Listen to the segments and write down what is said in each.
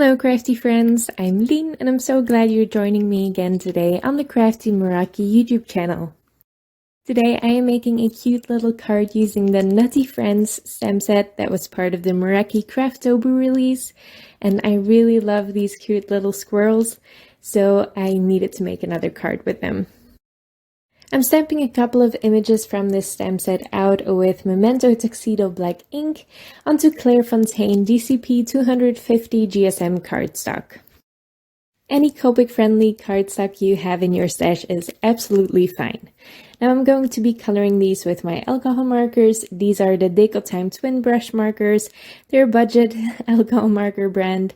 Hello crafty friends, I'm Lien and I'm so glad you're joining me again today on the Crafty Meraki YouTube channel. Today I am making a cute little card using the Nutty Friends stem set that was part of the Meraki Craftober release, and I really love these cute little squirrels, so I needed to make another card with them. I'm stamping a couple of images from this stem set out with Memento Tuxedo black ink onto Clairefontaine DCP 250 GSM cardstock. Any Copic-friendly cardstock you have in your stash is absolutely fine. Now I'm going to be coloring these with my alcohol markers. These are the Decotime Twin Brush markers. They're a budget alcohol marker brand.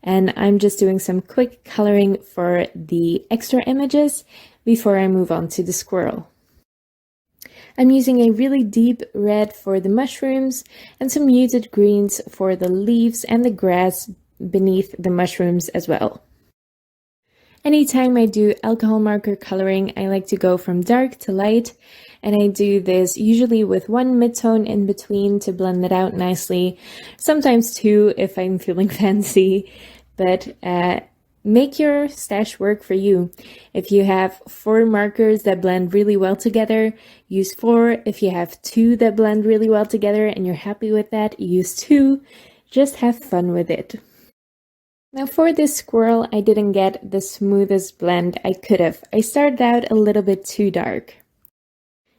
And I'm just doing some quick coloring for the extra images before I move on to the squirrel. I'm using a really deep red for the mushrooms and some muted greens for the leaves and the grass beneath the mushrooms as well. Anytime I do alcohol marker coloring, I like to go from dark to light, and I do this usually with one midtone in between to blend it out nicely, sometimes two if I'm feeling fancy, but make your stash work for you. If you have 4 markers that blend really well together, use 4. If you have 2 that blend really well together and you're happy with that, use 2. Just have fun with it. Now for this squirrel, I didn't get the smoothest blend I could have. I started out a little bit too dark.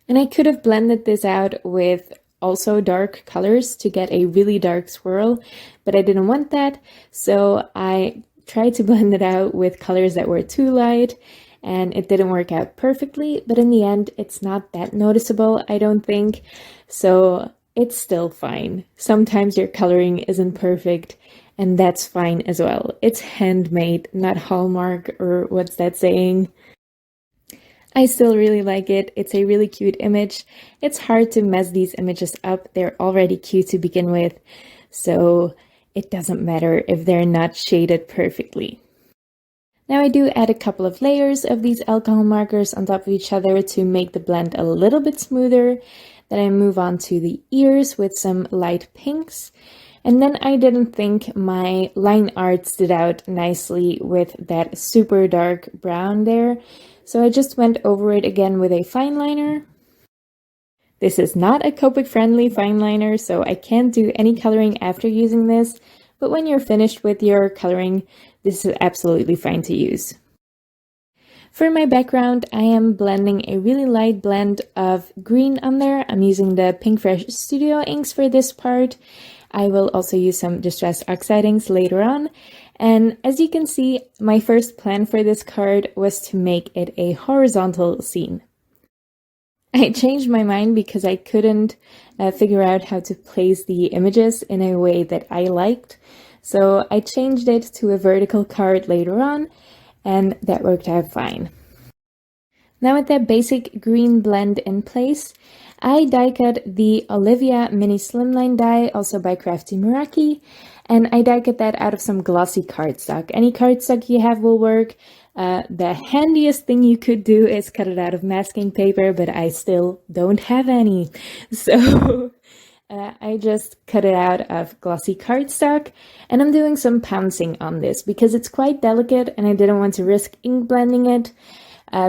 And I could have blended this out with also dark colors to get a really dark squirrel, but I didn't want that, so I tried to blend it out with colors that were too light, and it didn't work out perfectly, but in the end it's not that noticeable, I don't think, so it's still fine. Sometimes your coloring isn't perfect, and that's fine as well. It's handmade, not Hallmark, or what's that saying? I still really like it. It's a really cute image. It's hard to mess these images up. They're already cute to begin with, so it doesn't matter if they're not shaded perfectly. Now I do add a couple of layers of these alcohol markers on top of each other to make the blend a little bit smoother. Then I move on to the ears with some light pinks. And then I didn't think my line art stood out nicely with that super dark brown there, so I just went over it again with a fine liner. This is not a Copic-friendly fine liner, so I can't do any coloring after using this, but when you're finished with your coloring, this is absolutely fine to use. For my background, I am blending a really light blend of green on there. I'm using the Pinkfresh Studio inks for this part. I will also use some distressed oxide inks later on. And as you can see, my first plan for this card was to make it a horizontal scene. I changed my mind because I couldn't figure out how to place the images in a way that I liked. So I changed it to a vertical card later on, and that worked out fine. Now with that basic green blend in place, I die cut the Olivia mini Slimline die, also by Crafty Meraki, and I die cut that out of some glossy cardstock. Any cardstock you have will work. The handiest thing you could do is cut it out of masking paper, but I still don't have any. So I just cut it out of glossy cardstock, and I'm doing some pouncing on this because it's quite delicate and I didn't want to risk ink blending it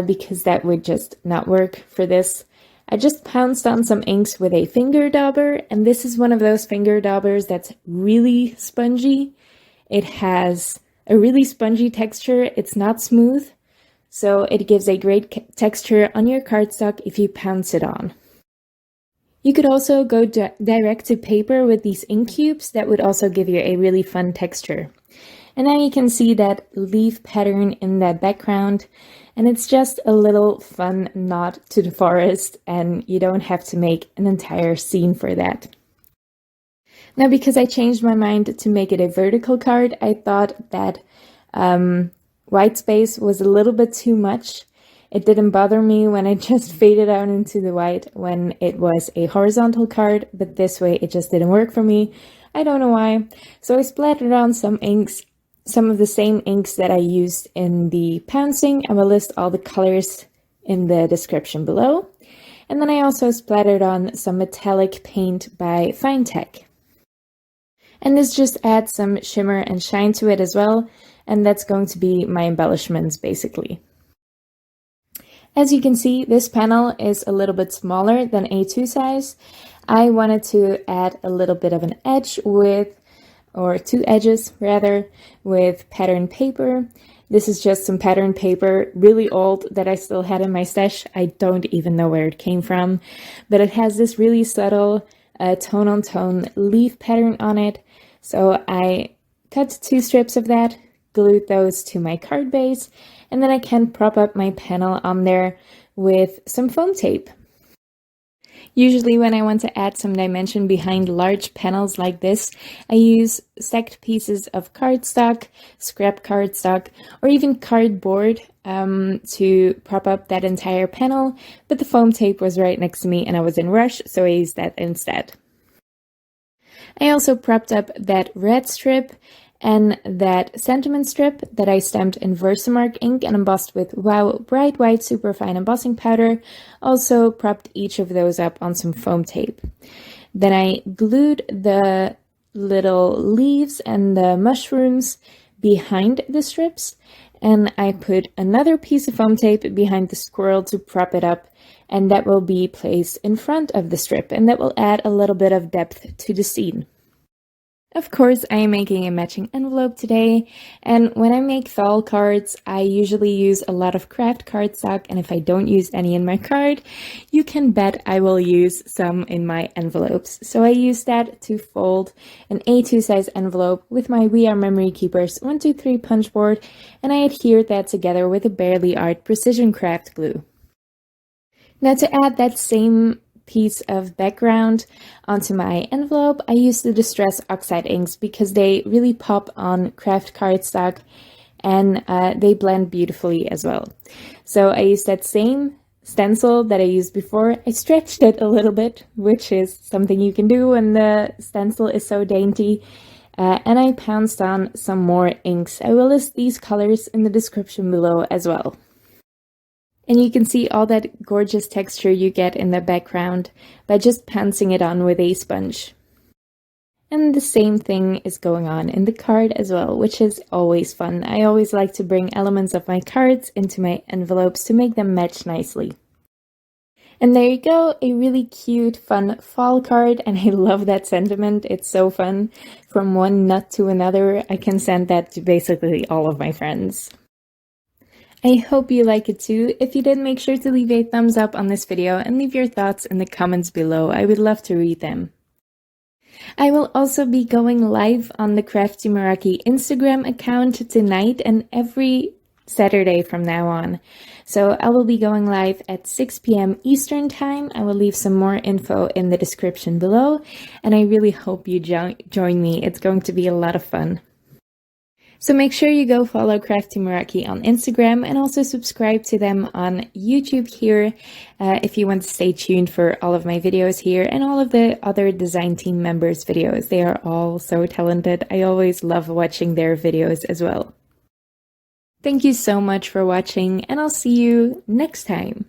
because that would just not work for this. I just pounced on some inks with a finger dauber, and this is one of those finger daubers that's really spongy. It has a really spongy texture. It's not smooth, so it gives a great texture on your cardstock if you pounce it on. You could also go direct to paper with these ink cubes. That would also give you a really fun texture. And now you can see that leaf pattern in that background, and it's just a little fun nod to the forest, and you don't have to make an entire scene for that. Now, because I changed my mind to make it a vertical card, I thought that white space was a little bit too much. It didn't bother me when I just faded out into the white when it was a horizontal card, but this way it just didn't work for me. I don't know why. So I splattered on some inks, some of the same inks that I used in the pouncing. I will list all the colors in the description below. And then I also splattered on some metallic paint by Fine Tech. And this just adds some shimmer and shine to it as well, and that's going to be my embellishments basically. As you can see, this panel is a little bit smaller than A2 size. I wanted to add a little bit of an edge or two edges rather, with pattern paper. This is just some pattern paper, really old, that I still had in my stash. I don't even know where it came from, but it has this really subtle tone-on-tone leaf pattern on it. So I cut 2 strips of that, glued those to my card base, and then I can prop up my panel on there with some foam tape. Usually when I want to add some dimension behind large panels like this, I use stacked pieces of cardstock, scrap cardstock, or even cardboard to prop up that entire panel, but the foam tape was right next to me and I was in rush, so I used that instead. I also propped up that red strip and that sentiment strip that I stamped in Versamark ink and embossed with Wow Bright White Superfine Embossing Powder. Also propped each of those up on some foam tape. Then I glued the little leaves and the mushrooms behind the strips, and I put another piece of foam tape behind the squirrel to prop it up, and that will be placed in front of the strip, and that will add a little bit of depth to the scene. Of course, I am making a matching envelope today, and when I make fall cards, I usually use a lot of craft cardstock, and if I don't use any in my card, you can bet I will use some in my envelopes. So I use that to fold an A2 size envelope with my We Are Memory Keepers 123 punch board, and I adhered that together with a Barely Art Precision Craft glue. Now to add that same piece of background onto my envelope, I use the Distress Oxide inks because they really pop on craft cardstock and they blend beautifully as well. So I used that same stencil that I used before. I stretched it a little bit, which is something you can do when the stencil is so dainty, and I pounced on some more inks. I will list these colors in the description below as well. And you can see all that gorgeous texture you get in the background by just pouncing it on with a sponge. And the same thing is going on in the card as well, which is always fun. I always like to bring elements of my cards into my envelopes to make them match nicely. And there you go, a really cute, fun fall card, and I love that sentiment. It's so fun. From one nut to another, I can send that to basically all of my friends. I hope you like it too. If you did, make sure to leave a thumbs up on this video and leave your thoughts in the comments below. I would love to read them. I will also be going live on the Crafty Meraki Instagram account tonight and every Saturday from now on. So I will be going live at 6 p.m. Eastern Time. I will leave some more info in the description below, and I really hope you join me. It's going to be a lot of fun. So make sure you go follow Crafty Meraki on Instagram and also subscribe to them on YouTube here if you want to stay tuned for all of my videos here and all of the other design team members' videos. They are all so talented. I always love watching their videos as well. Thank you so much for watching, and I'll see you next time.